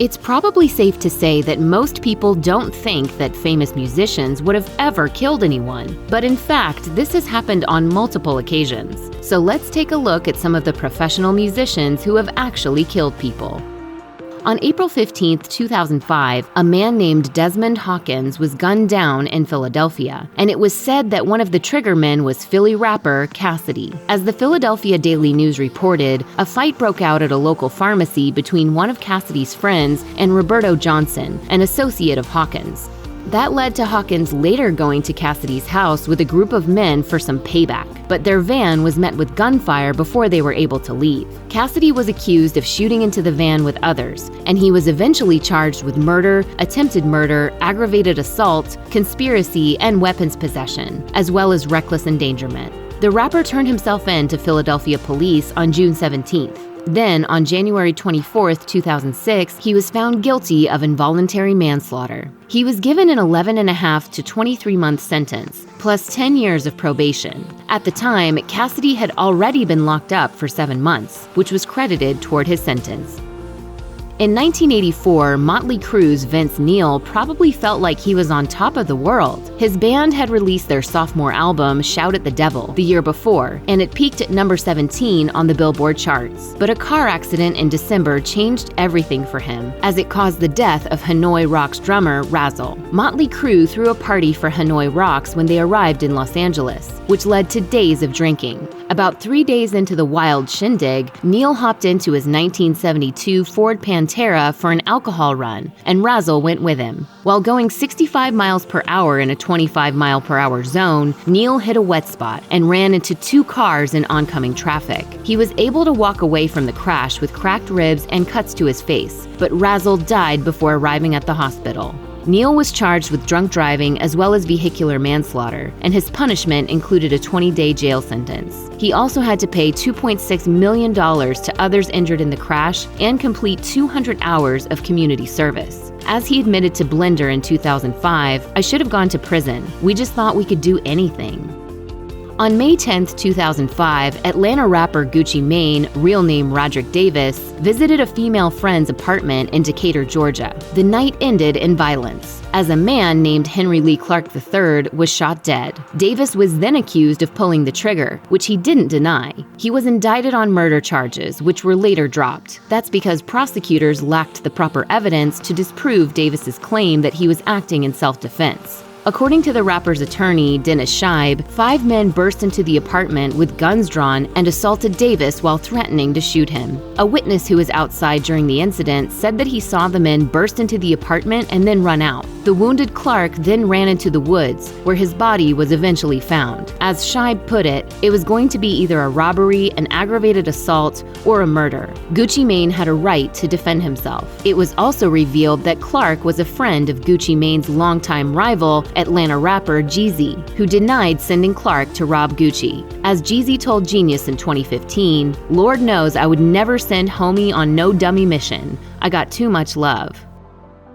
It's probably safe to say that most people don't think that famous musicians would have ever killed anyone, but in fact, this has happened on multiple occasions. So let's take a look at some of the professional musicians who have actually killed people. On April 15, 2005, a man named Desmond Hawkins was gunned down in Philadelphia, and it was said that one of the triggermen was Philly rapper Cassidy. As the Philadelphia Daily News reported, a fight broke out at a local pharmacy between one of Cassidy's friends and Roberto Johnson, an associate of Hawkins. That led to Hawkins later going to Cassidy's house with a group of men for some payback, but their van was met with gunfire before they were able to leave. Cassidy was accused of shooting into the van with others, and he was eventually charged with murder, attempted murder, aggravated assault, conspiracy, and weapons possession, as well as reckless endangerment. The rapper turned himself in to Philadelphia police on June 17th. Then, on January 24, 2006, he was found guilty of involuntary manslaughter. He was given an 11.5 to 23-month sentence, plus 10 years of probation. At the time, Cassidy had already been locked up for 7 months, which was credited toward his sentence. In 1984, Motley Crue's Vince Neil probably felt like he was on top of the world. His band had released their sophomore album, Shout at the Devil, the year before, and it peaked at number 17 on the Billboard charts. But a car accident in December changed everything for him, as it caused the death of Hanoi Rocks drummer Razzle. Motley Crue threw a party for Hanoi Rocks when they arrived in Los Angeles, which led to days of drinking. About 3 days into the wild shindig, Neil hopped into his 1972 Ford Pantera for an alcohol run, and Razzle went with him. While going 65 miles per hour in a 25-mile-per-hour zone, Neil hit a wet spot and ran into 2 cars in oncoming traffic. He was able to walk away from the crash with cracked ribs and cuts to his face, but Razzle died before arriving at the hospital. Neil was charged with drunk driving as well as vehicular manslaughter, and his punishment included a 20-day jail sentence. He also had to pay $2.6 million to others injured in the crash and complete 200 hours of community service. As he admitted to Blender in 2005, "I should have gone to prison. We just thought we could do anything." On May 10, 2005, Atlanta rapper Gucci Mane, real name Roderick Davis, visited a female friend's apartment in Decatur, Georgia. The night ended in violence, as a man named Henry Lee Clark III was shot dead. Davis was then accused of pulling the trigger, which he didn't deny. He was indicted on murder charges, which were later dropped. That's because prosecutors lacked the proper evidence to disprove Davis's claim that he was acting in self-defense. According to the rapper's attorney, Dennis Scheib, 5 men burst into the apartment with guns drawn and assaulted Davis while threatening to shoot him. A witness who was outside during the incident said that he saw the men burst into the apartment and then run out. The wounded Clark then ran into the woods, where his body was eventually found. As Scheib put it, it was going to be either a robbery, an aggravated assault, or a murder. Gucci Mane had a right to defend himself. It was also revealed that Clark was a friend of Gucci Mane's longtime rival, Atlanta rapper Jeezy, who denied sending Clark to rob Gucci. As Jeezy told Genius in 2015, "Lord knows I would never send homie on no dummy mission. I got too much love."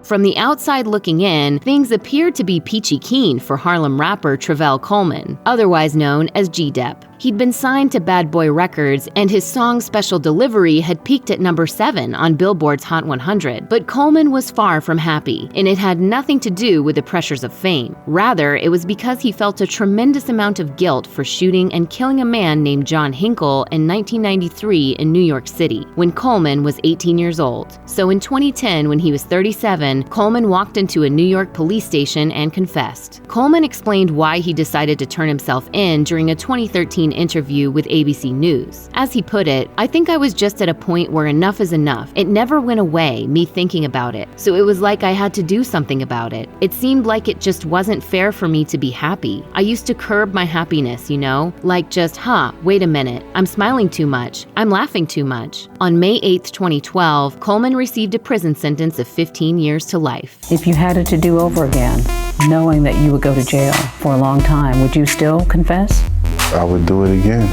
From the outside looking in, things appeared to be peachy keen for Harlem rapper Travell Coleman, otherwise known as G-Dep. He'd been signed to Bad Boy Records, and his song Special Delivery had peaked at number 7 on Billboard's Hot 100. But Coleman was far from happy, and it had nothing to do with the pressures of fame. Rather, it was because he felt a tremendous amount of guilt for shooting and killing a man named John Hinkle in 1993 in New York City, when Coleman was 18 years old. So in 2010, when he was 37, Coleman walked into a New York police station and confessed. Coleman explained why he decided to turn himself in during a 2013 interview with ABC News. As he put it, "I think I was just at a point where enough is enough. It never went away, me thinking about it. So it was like I had to do something about it. It seemed like it just wasn't fair for me to be happy. I used to curb my happiness, you know? Like just, wait a minute, I'm smiling too much. I'm laughing too much." On May 8, 2012, Coleman received a prison sentence of 15 years to life. If you had it to do over again, knowing that you would go to jail for a long time, would you still confess? I would do it again.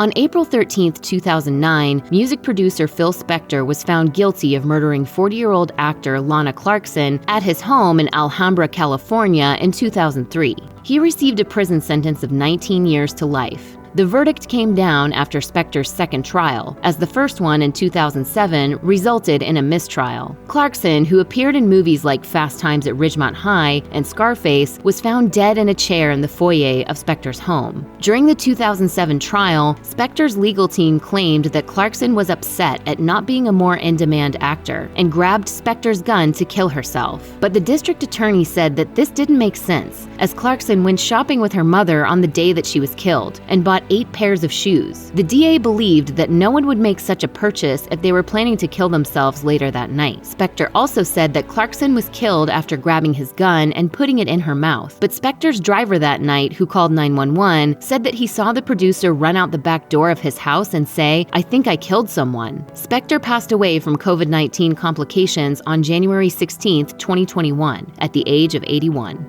On April 13, 2009, music producer Phil Spector was found guilty of murdering 40-year-old actor Lana Clarkson at his home in Alhambra, California in 2003. He received a prison sentence of 19 years to life. The verdict came down after Spector's second trial, as the first one in 2007 resulted in a mistrial. Clarkson, who appeared in movies like Fast Times at Ridgemont High and Scarface, was found dead in a chair in the foyer of Spector's home. During the 2007 trial, Spector's legal team claimed that Clarkson was upset at not being a more in-demand actor and grabbed Spector's gun to kill herself. But the district attorney said that this didn't make sense, as Clarkson went shopping with her mother on the day that she was killed and bought 8 pairs of shoes. The DA believed that no one would make such a purchase if they were planning to kill themselves later that night. Spector also said that Clarkson was killed after grabbing his gun and putting it in her mouth. But Spector's driver that night, who called 911, said that he saw the producer run out the back door of his house and say, "I think I killed someone." Spector passed away from COVID-19 complications on January 16, 2021, at the age of 81.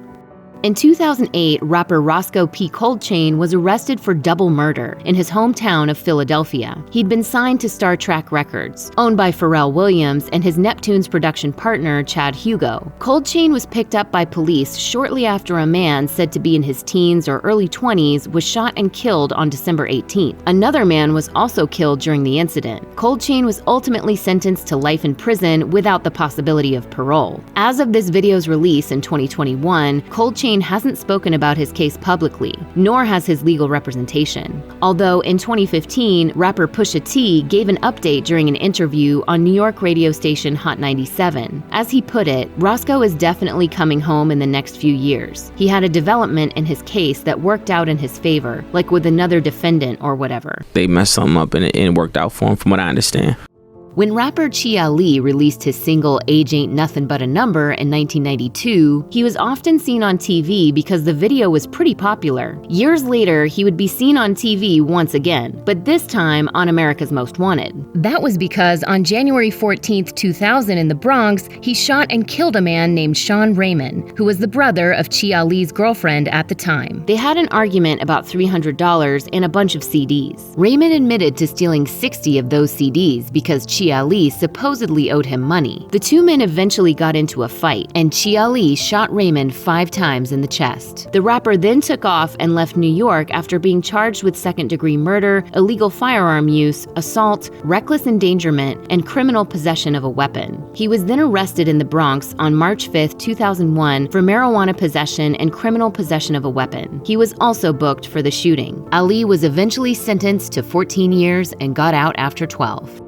In 2008, rapper Rosco P. Coldchain was arrested for double murder in his hometown of Philadelphia. He'd been signed to Star Trek Records, owned by Pharrell Williams and his Neptunes production partner, Chad Hugo. Coldchain was picked up by police shortly after a man said to be in his teens or early 20s was shot and killed on December 18th. Another man was also killed during the incident. Coldchain was ultimately sentenced to life in prison without the possibility of parole. As of this video's release in 2021, Coldchain hasn't spoken about his case publicly, nor has his legal representation. Although in 2015, rapper Pusha T gave an update during an interview on New York radio station Hot 97. As he put it, Rosco is definitely coming home in the next few years. He had a development in his case that worked out in his favor, like with another defendant or whatever. They messed something up and it worked out for him, from what I understand. When rapper Chi Ali released his single Age Ain't Nothing But a Number in 1992, he was often seen on TV because the video was pretty popular. Years later, he would be seen on TV once again, but this time on America's Most Wanted. That was because on January 14th, 2000 in the Bronx, he shot and killed a man named Sean Raymond, who was the brother of Chi Ali's girlfriend at the time. They had an argument about $300 and a bunch of CDs. Raymond admitted to stealing 60 of those CDs because Chi Ali supposedly owed him money. The two men eventually got into a fight, and Chi Ali shot Raymond 5 times in the chest. The rapper then took off and left New York after being charged with second-degree murder, illegal firearm use, assault, reckless endangerment, and criminal possession of a weapon. He was then arrested in the Bronx on March 5, 2001 for marijuana possession and criminal possession of a weapon. He was also booked for the shooting. Ali was eventually sentenced to 14 years and got out after 12.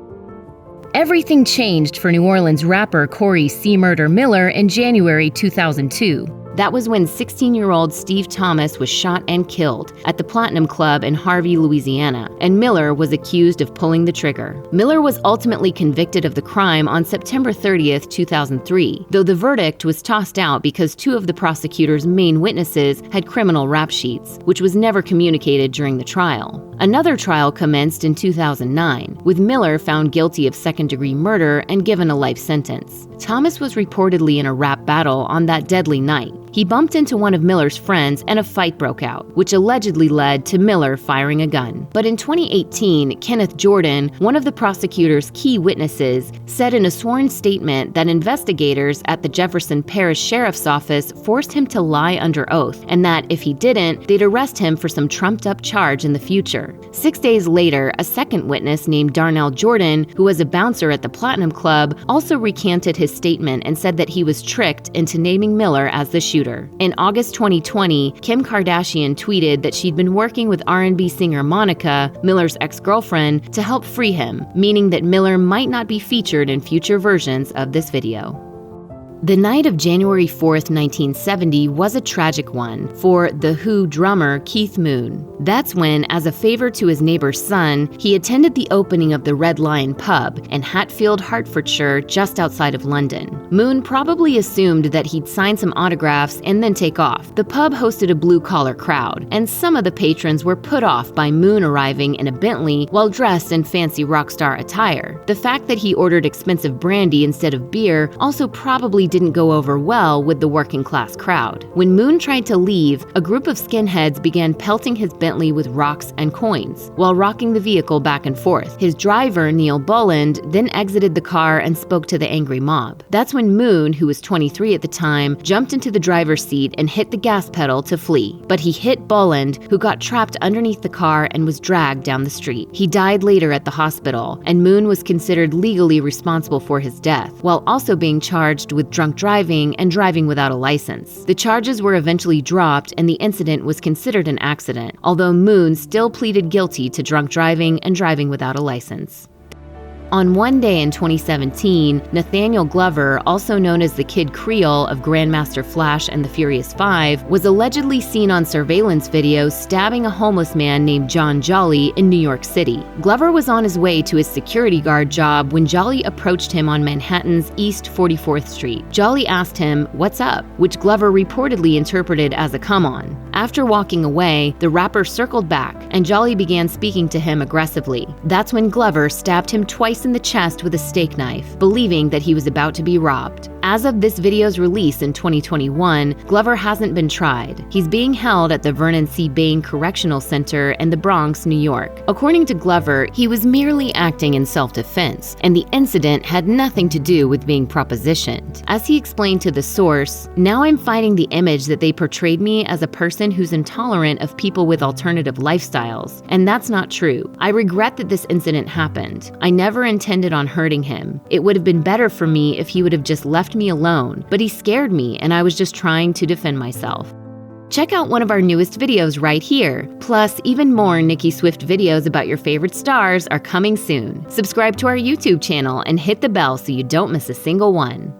Everything changed for New Orleans rapper Corey C. Murder Miller in January 2002. That was when 16-year-old Steve Thomas was shot and killed at the Platinum Club in Harvey, Louisiana, and Miller was accused of pulling the trigger. Miller was ultimately convicted of the crime on September 30th, 2003, though the verdict was tossed out because 2 of the prosecutor's main witnesses had criminal rap sheets, which was never communicated during the trial. Another trial commenced in 2009, with Miller found guilty of second-degree murder and given a life sentence. Thomas was reportedly in a rap battle on that deadly night. He bumped into one of Miller's friends and a fight broke out, which allegedly led to Miller firing a gun. But in 2018, Kenneth Jordan, one of the prosecutor's key witnesses, said in a sworn statement that investigators at the Jefferson Parish Sheriff's Office forced him to lie under oath, and that if he didn't, they'd arrest him for some trumped-up charge in the future. 6 days later, a second witness named Darnell Jordan, who was a bouncer at the Platinum Club, also recanted his statement and said that he was tricked into naming Miller as the shooter. In August 2020, Kim Kardashian tweeted that she'd been working with R&B singer Monica, Miller's ex-girlfriend, to help free him, meaning that Miller might not be featured in future versions of this video. The night of January 4th, 1970 was a tragic one for The Who drummer Keith Moon. That's when, as a favor to his neighbor's son, he attended the opening of the Red Lion pub in Hatfield, Hertfordshire, just outside of London. Moon probably assumed that he'd sign some autographs and then take off. The pub hosted a blue-collar crowd, and some of the patrons were put off by Moon arriving in a Bentley while dressed in fancy rock star attire. The fact that he ordered expensive brandy instead of beer also probably didn't go over well with the working class crowd. When Moon tried to leave, a group of skinheads began pelting his Bentley with rocks and coins, while rocking the vehicle back and forth. His driver, Neil Boland, then exited the car and spoke to the angry mob. That's when Moon, who was 23 at the time, jumped into the driver's seat and hit the gas pedal to flee. But he hit Boland, who got trapped underneath the car and was dragged down the street. He died later at the hospital, and Moon was considered legally responsible for his death, while also being charged with drunk driving and driving without a license. The charges were eventually dropped and the incident was considered an accident, although Moon still pleaded guilty to drunk driving and driving without a license. On one day in 2017, Nathaniel Glover, also known as the Kidd Creole of Grandmaster Flash and the Furious Five, was allegedly seen on surveillance video stabbing a homeless man named John Jolly in New York City. Glover was on his way to his security guard job when Jolly approached him on Manhattan's East 44th Street. Jolly asked him, "What's up?" which Glover reportedly interpreted as a come on. After walking away, the rapper circled back, and Jolly began speaking to him aggressively. That's when Glover stabbed him twice in the chest with a steak knife, believing that he was about to be robbed. As of this video's release in 2021, Glover hasn't been tried. He's being held at the Vernon C. Bain Correctional Center in the Bronx, New York. According to Glover, he was merely acting in self-defense, and the incident had nothing to do with being propositioned. As he explained to The Source, "Now I'm fighting the image that they portrayed me as a person who's intolerant of people with alternative lifestyles, and that's not true. I regret that this incident happened. I never intended on hurting him. It would have been better for me if he would have just left me alone, but he scared me and I was just trying to defend myself." Check out one of our newest videos right here. Plus, even more Nicki Swift videos about your favorite stars are coming soon. Subscribe to our YouTube channel and hit the bell so you don't miss a single one.